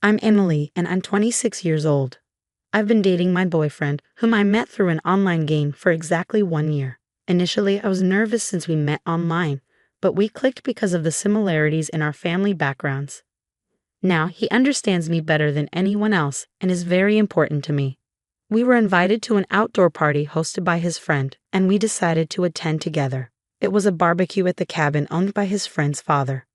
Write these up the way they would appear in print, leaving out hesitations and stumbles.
I'm Emily and I'm 26 years old. I've been dating my boyfriend, whom I met through an online game, for exactly 1 year. Initially, I was nervous since we met online, but we clicked because of the similarities in our family backgrounds. Now, he understands me better than anyone else and is very important to me. We were invited to an outdoor party hosted by his friend, and we decided to attend together. It was a barbecue at the cabin owned by his friend's father.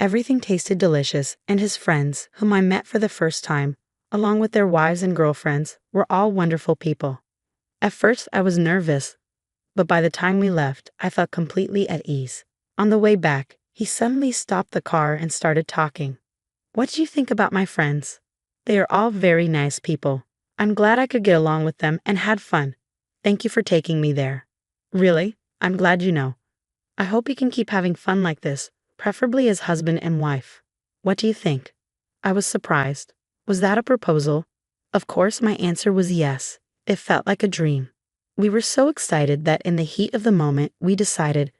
Everything tasted delicious, and his friends, whom I met for the first time, along with their wives and girlfriends, were all wonderful people. At first, I was nervous, but by the time we left, I felt completely at ease. On the way back, he suddenly stopped the car and started talking. "What do you think about my friends? They are all very nice people. I'm glad I could get along with them and had fun. Thank you for taking me there." "Really? I'm glad you know. I hope you can keep having fun like this, preferably as husband and wife. What do you think?" I was surprised. Was that a proposal? Of course, my answer was yes. It felt like a dream. We were so excited that in the heat of the moment, we decided,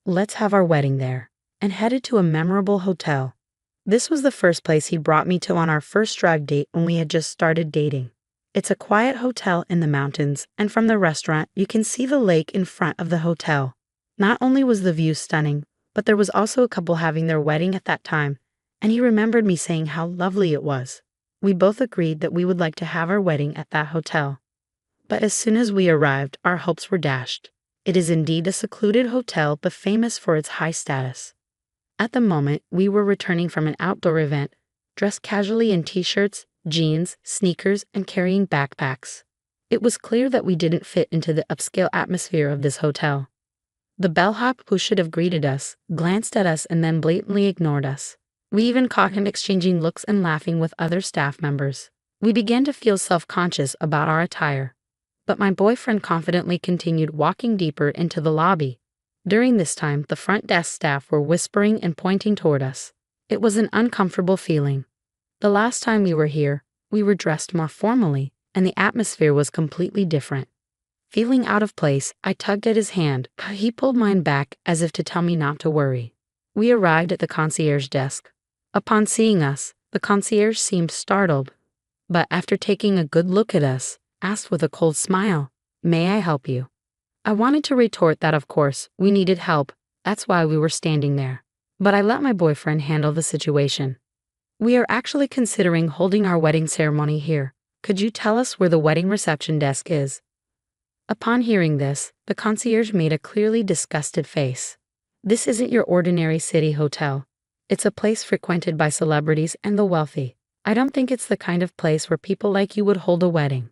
let's have our wedding there, and headed to a memorable hotel. This was the first place he brought me to on our first drive date when we had just started dating. It's a quiet hotel in the mountains, and from the restaurant, you can see the lake in front of the hotel. Not only was the view stunning, but there was also a couple having their wedding at that time, and he remembered me saying how lovely it was. We both agreed that we would like to have our wedding at that hotel. But as soon as we arrived, our hopes were dashed. It is indeed a secluded hotel, but famous for its high status. At the moment, we were returning from an outdoor event, dressed casually in t-shirts, jeans, sneakers, and carrying backpacks. It was clear that we didn't fit into the upscale atmosphere of this hotel. The bellhop, who should have greeted us, glanced at us and then blatantly ignored us. We even caught him exchanging looks and laughing with other staff members. We began to feel self-conscious about our attire, but my boyfriend confidently continued walking deeper into the lobby. During this time, the front desk staff were whispering and pointing toward us. It was an uncomfortable feeling. The last time we were here, we were dressed more formally, and the atmosphere was completely different. Feeling out of place, I tugged at his hand, but he pulled mine back as if to tell me not to worry. We arrived at the concierge desk. Upon seeing us, the concierge seemed startled, but after taking a good look at us, asked with a cold smile, "May I help you?" I wanted to retort that of course, we needed help, that's why we were standing there. But I let my boyfriend handle the situation. "We are actually considering holding our wedding ceremony here. Could you tell us where the wedding reception desk is?" Upon hearing this, the concierge made a clearly disgusted face. "This isn't your ordinary city hotel. It's a place frequented by celebrities and the wealthy. I don't think it's the kind of place where people like you would hold a wedding."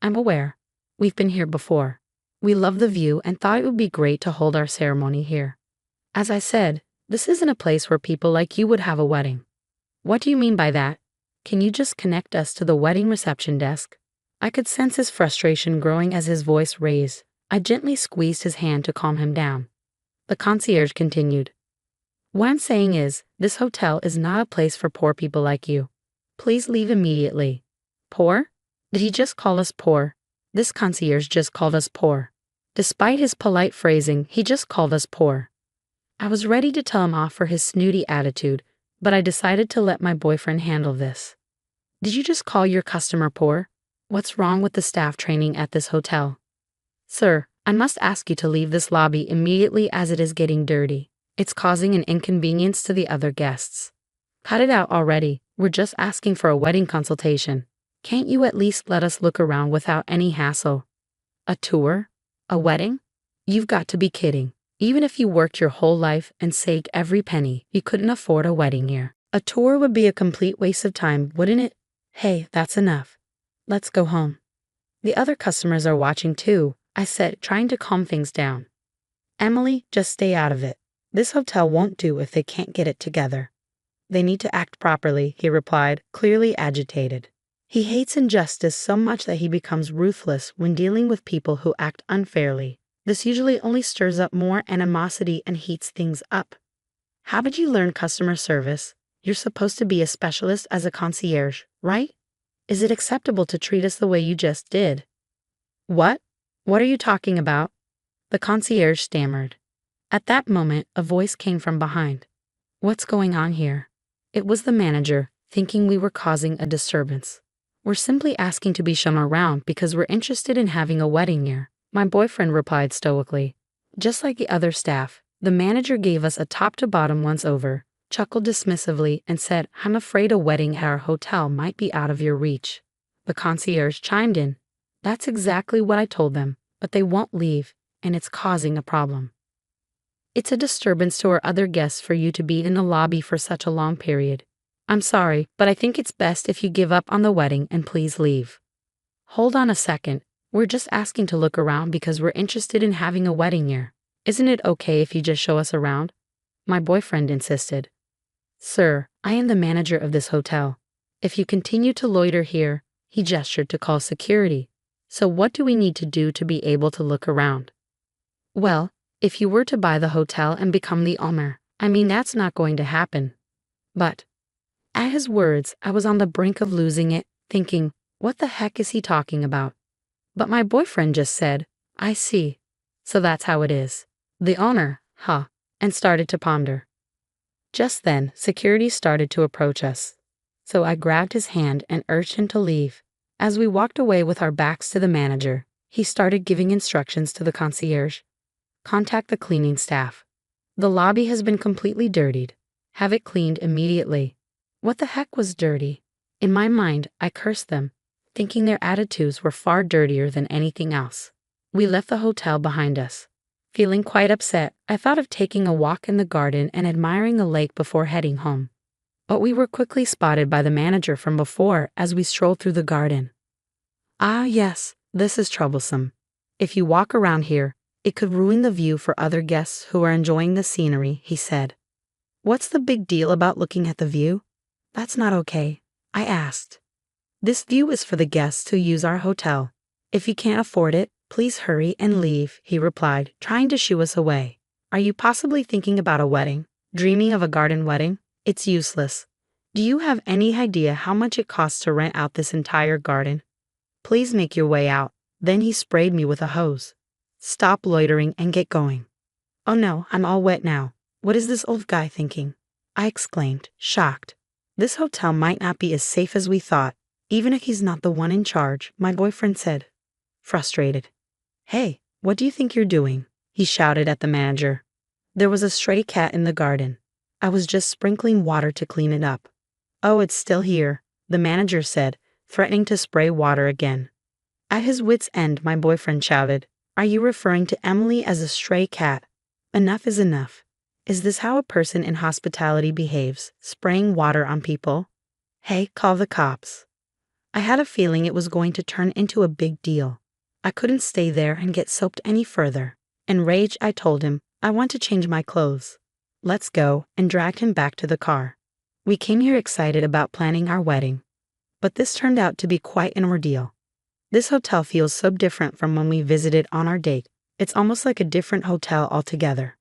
"I'm aware. We've been here before. We love the view and thought it would be great to hold our ceremony here. As I said, this isn't a place where people like you would have a wedding." "What do you mean by that? Can you just connect us to the wedding reception desk?" I could sense his frustration growing as his voice raised. I gently squeezed his hand to calm him down. The concierge continued, "What I'm saying is, this hotel is not a place for poor people like you. Please leave immediately." "Poor? Did he just call us poor?" This concierge just called us poor. Despite his polite phrasing, he just called us poor. I was ready to tell him off for his snooty attitude, but I decided to let my boyfriend handle this. "Did you just call your customer poor? What's wrong with the staff training at this hotel?" "Sir, I must ask you to leave this lobby immediately as it is getting dirty. It's causing an inconvenience to the other guests." "Cut it out already. We're just asking for a wedding consultation. Can't you at least let us look around without any hassle?" "A tour? A wedding? You've got to be kidding. Even if you worked your whole life and saved every penny, you couldn't afford a wedding here. A tour would be a complete waste of time, wouldn't it? Hey, that's enough. Let's go home." "The other customers are watching too," I said, trying to calm things down. "Emily, just stay out of it. This hotel won't do if they can't get it together." "They need to act properly," he replied, clearly agitated. He hates injustice so much that he becomes ruthless when dealing with people who act unfairly. This usually only stirs up more animosity and heats things up. "How did you learn customer service? You're supposed to be a specialist as a concierge, right? Is it acceptable to treat us the way you just did?" "What? What are you talking about?" The concierge stammered. At that moment, a voice came from behind. "What's going on here?" It was the manager, thinking we were causing a disturbance. We're simply asking to be shown around because we're interested in having a wedding here, my boyfriend replied stoically. Just like the other staff, the manager gave us a top-to-bottom once-over, chuckled dismissively, and said, I'm afraid a wedding at our hotel might be out of your reach. The concierge chimed in. That's exactly what I told them, but they won't leave, and it's causing a problem. It's a disturbance to our other guests for you to be in the lobby for such a long period. I'm sorry, but I think it's best if you give up on the wedding and please leave. Hold on a second. We're just asking to look around because we're interested in having a wedding here. Isn't it okay if you just show us around? My boyfriend insisted. Sir, I am the manager of this hotel. If you continue to loiter here, he gestured to call security. So what do we need to do to be able to look around? Well, if you were to buy the hotel and become the owner, that's not going to happen. But, at his words, I was on the brink of losing it, thinking, what the heck is he talking about? But my boyfriend just said, I see. So that's how it is. The owner, huh? And started to ponder. Just then, security started to approach us. So I grabbed his hand and urged him to leave. As we walked away with our backs to the manager, he started giving instructions to the concierge. Contact the cleaning staff. The lobby has been completely dirtied. Have it cleaned immediately. What the heck was dirty? In my mind, I cursed them, thinking their attitudes were far dirtier than anything else. We left the hotel behind us. Feeling quite upset, I thought of taking a walk in the garden and admiring the lake before heading home. But we were quickly spotted by the manager from before as we strolled through the garden. Ah yes, this is troublesome. If you walk around here, it could ruin the view for other guests who are enjoying the scenery, he said. What's the big deal about looking at the view? That's not okay, I asked. This view is for the guests who use our hotel. If you can't afford it, please hurry and leave, he replied, trying to shoo us away. Are you possibly thinking about a wedding? Dreaming of a garden wedding? It's useless. Do you have any idea how much it costs to rent out this entire garden? Please make your way out. Then he sprayed me with a hose. Stop loitering and get going. Oh no, I'm all wet now. What is this old guy thinking? I exclaimed, shocked. This hotel might not be as safe as we thought, even if he's not the one in charge, my boyfriend said, frustrated. Hey, what do you think you're doing? He shouted at the manager. There was a stray cat in the garden. I was just sprinkling water to clean it up. Oh, it's still here, the manager said, threatening to spray water again. At his wit's end, my boyfriend shouted, Are you referring to Emily as a stray cat? Enough is enough. Is this how a person in hospitality behaves, spraying water on people? Hey, call the cops. I had a feeling it was going to turn into a big deal. I couldn't stay there and get soaked any further. Enraged, I told him, I want to change my clothes. Let's go, and dragged him back to the car. We came here excited about planning our wedding. But this turned out to be quite an ordeal. This hotel feels so different from when we visited on our date. It's almost like a different hotel altogether.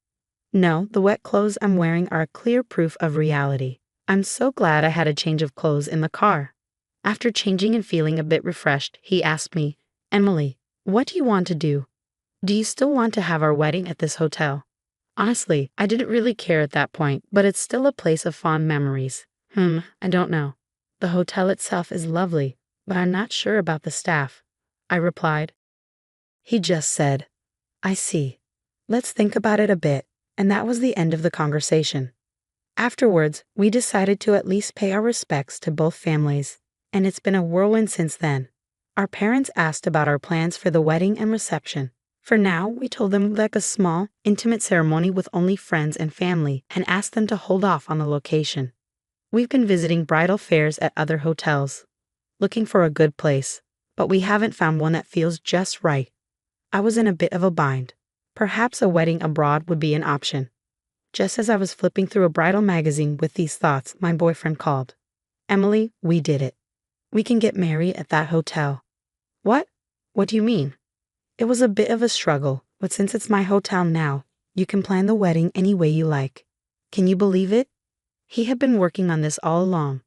No, the wet clothes I'm wearing are a clear proof of reality. I'm so glad I had a change of clothes in the car. After changing and feeling a bit refreshed, he asked me, Emily, what do you want to do? Do you still want to have our wedding at this hotel? Honestly, I didn't really care at that point, but it's still a place of fond memories. I don't know. The hotel itself is lovely, but I'm not sure about the staff, I replied. He just said, I see. Let's think about it a bit, and that was the end of the conversation. Afterwards, we decided to at least pay our respects to both families, and it's been a whirlwind since then. Our parents asked about our plans for the wedding and reception. For now, we told them we'd like a small, intimate ceremony with only friends and family and asked them to hold off on the location. We've been visiting bridal fairs at other hotels, looking for a good place, but we haven't found one that feels just right. I was in a bit of a bind. Perhaps a wedding abroad would be an option. Just as I was flipping through a bridal magazine with these thoughts, my boyfriend called. Emily, we did it. We can get married at that hotel. What? What do you mean? It was a bit of a struggle, but since it's my hotel now, you can plan the wedding any way you like. Can you believe it? He had been working on this all along.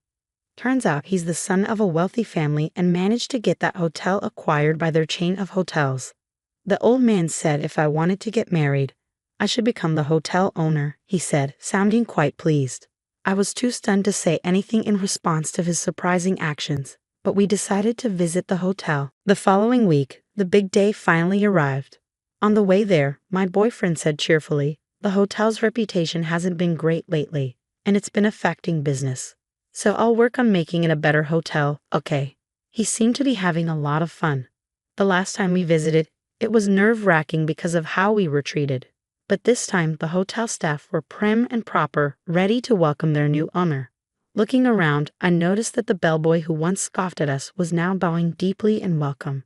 Turns out he's the son of a wealthy family and managed to get that hotel acquired by their chain of hotels. The old man said if I wanted to get married, I should become the hotel owner, he said, sounding quite pleased. I was too stunned to say anything in response to his surprising actions, but we decided to visit the hotel. The following week, the big day finally arrived. On the way there, my boyfriend said cheerfully, "The hotel's reputation hasn't been great lately, and it's been affecting business. So I'll work on making it a better hotel, okay?" He seemed to be having a lot of fun. The last time we visited, it was nerve-wracking because of how we were treated. But this time, the hotel staff were prim and proper, ready to welcome their new owner. Looking around, I noticed that the bellboy who once scoffed at us was now bowing deeply in welcome.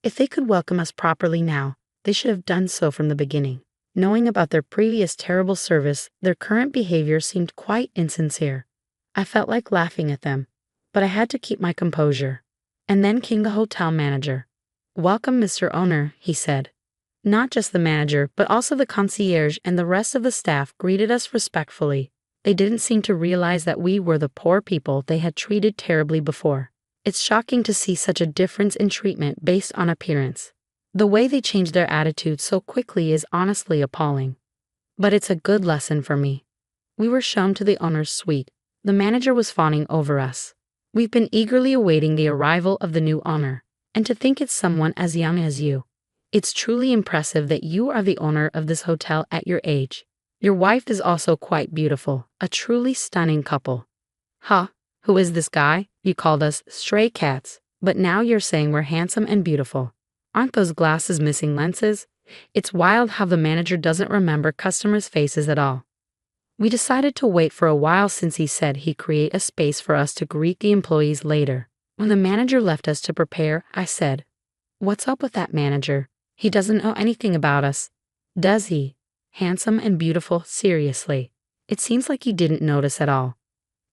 If they could welcome us properly now, they should have done so from the beginning. Knowing about their previous terrible service, their current behavior seemed quite insincere. I felt like laughing at them, but I had to keep my composure. And then came the hotel manager. "Welcome, Mr. Owner," he said. Not just the manager, but also the concierge and the rest of the staff greeted us respectfully. They didn't seem to realize that we were the poor people they had treated terribly before. It's shocking to see such a difference in treatment based on appearance. The way they changed their attitude so quickly is honestly appalling. But it's a good lesson for me. We were shown to the owner's suite. The manager was fawning over us. We've been eagerly awaiting the arrival of the new owner, and to think it's someone as young as you. It's truly impressive that you are the owner of this hotel at your age. Your wife is also quite beautiful, a truly stunning couple. Huh, who is this guy? You called us stray cats, but now you're saying we're handsome and beautiful. Aren't those glasses missing lenses? It's wild how the manager doesn't remember customers' faces at all. We decided to wait for a while since he said he'd create a space for us to greet the employees later. When the manager left us to prepare, I said, "What's up with that manager? He doesn't know anything about us, does he? Handsome and beautiful, seriously. It seems like he didn't notice at all.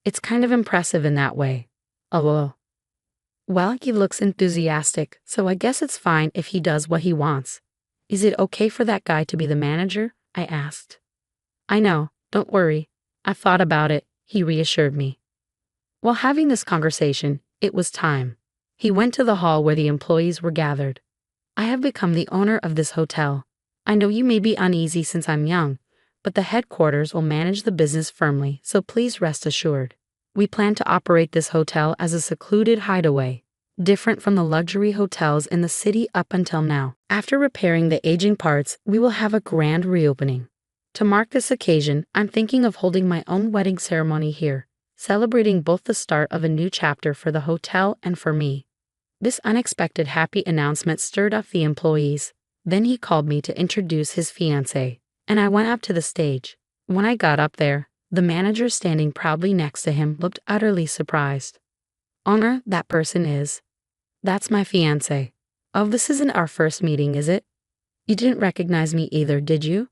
It's kind of impressive in that way. Oh, well, he looks enthusiastic, so I guess it's fine if he does what he wants. Is it okay for that guy to be the manager?" I asked. "I know, don't worry. I've thought about it," he reassured me. While having this conversation, it was time. He went to the hall where the employees were gathered. "I have become the owner of this hotel. I know you may be uneasy since I'm young, but the headquarters will manage the business firmly, so please rest assured. We plan to operate this hotel as a secluded hideaway, different from the luxury hotels in the city up until now. After repairing the aging parts, we will have a grand reopening. To mark this occasion, I'm thinking of holding my own wedding ceremony here, celebrating both the start of a new chapter for the hotel and for me." This unexpected happy announcement stirred up the employees. Then he called me to introduce his fiancée, and I went up to the stage. When I got up there, the manager standing proudly next to him looked utterly surprised. "Owner, that person is." "That's my fiancée." "Oh, this isn't our first meeting, is it? You didn't recognize me either, did you?"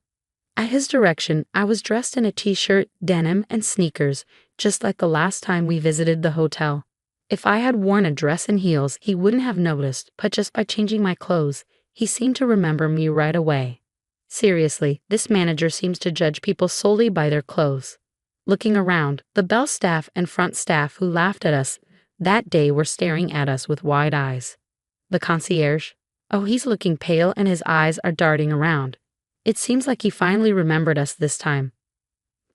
At his direction, I was dressed in a t-shirt, denim, and sneakers, just like the last time we visited the hotel. If I had worn a dress and heels, he wouldn't have noticed, but just by changing my clothes, he seemed to remember me right away. Seriously, this manager seems to judge people solely by their clothes. Looking around, the bell staff and front staff who laughed at us that day were staring at us with wide eyes. The concierge? Oh, he's looking pale and his eyes are darting around. It seems like he finally remembered us this time.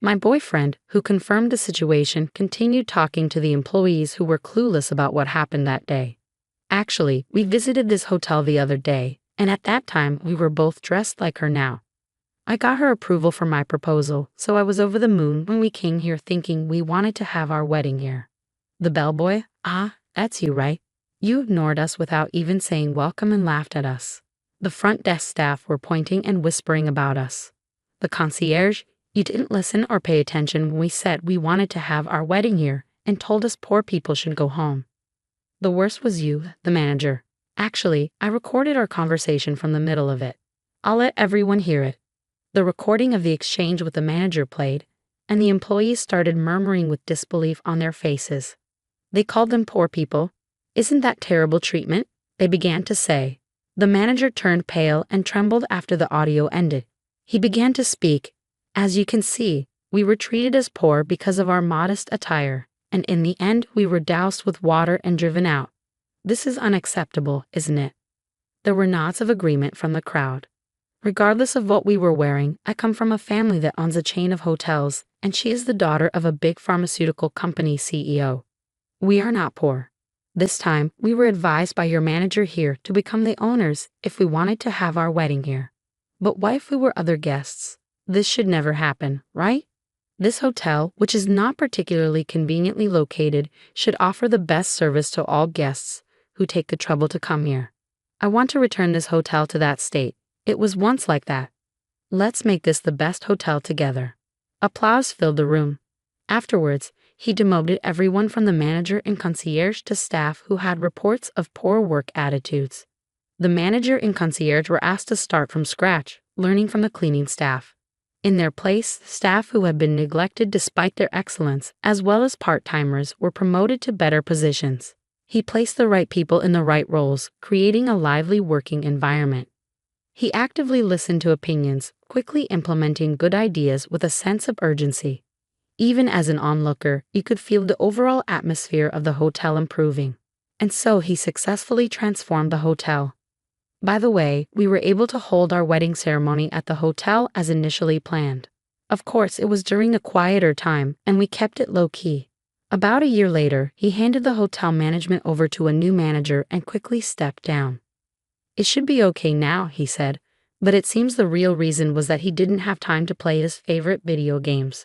My boyfriend, who confirmed the situation, continued talking to the employees who were clueless about what happened that day. "Actually, we visited this hotel the other day, and at that time we were both dressed like her now. I got her approval for my proposal, so I was over the moon when we came here thinking we wanted to have our wedding here." The bellboy? "Ah, that's you, right? You ignored us without even saying welcome and laughed at us." The front desk staff were pointing and whispering about us. The concierge? "You didn't listen or pay attention when we said we wanted to have our wedding here and told us poor people should go home." The worst was you, the manager. "Actually, I recorded our conversation from the middle of it. I'll let everyone hear it." The recording of the exchange with the manager played, and the employees started murmuring with disbelief on their faces. They called them poor people. "Isn't that terrible treatment?" they began to say. The manager turned pale and trembled after the audio ended. He began to speak. "As you can see, we were treated as poor because of our modest attire, and in the end we were doused with water and driven out. This is unacceptable, isn't it?" There were nods of agreement from the crowd. Regardless of what we were wearing, I come from a family that owns a chain of hotels, and she is the daughter of a big pharmaceutical company CEO. We are not poor. This time, we were advised by your manager here to become the owners if we wanted to have our wedding here. But what if we were other guests? This should never happen, right? This hotel, which is not particularly conveniently located, should offer the best service to all guests who take the trouble to come here. I want to return this hotel to that state. It was once like that. Let's make this the best hotel together. Applause filled the room. Afterwards, he demoted everyone from the manager and concierge to staff who had reports of poor work attitudes. The manager and concierge were asked to start from scratch, learning from the cleaning staff. In their place, staff who had been neglected despite their excellence, as well as part-timers, were promoted to better positions. He placed the right people in the right roles, creating a lively working environment. He actively listened to opinions, quickly implementing good ideas with a sense of urgency. Even as an onlooker, you could feel the overall atmosphere of the hotel improving. And so he successfully transformed the hotel. By the way, we were able to hold our wedding ceremony at the hotel as initially planned. Of course, it was during a quieter time, and we kept it low-key. About a year later, he handed the hotel management over to a new manager and quickly stepped down. It should be okay now, he said, but it seems the real reason was that he didn't have time to play his favorite video games.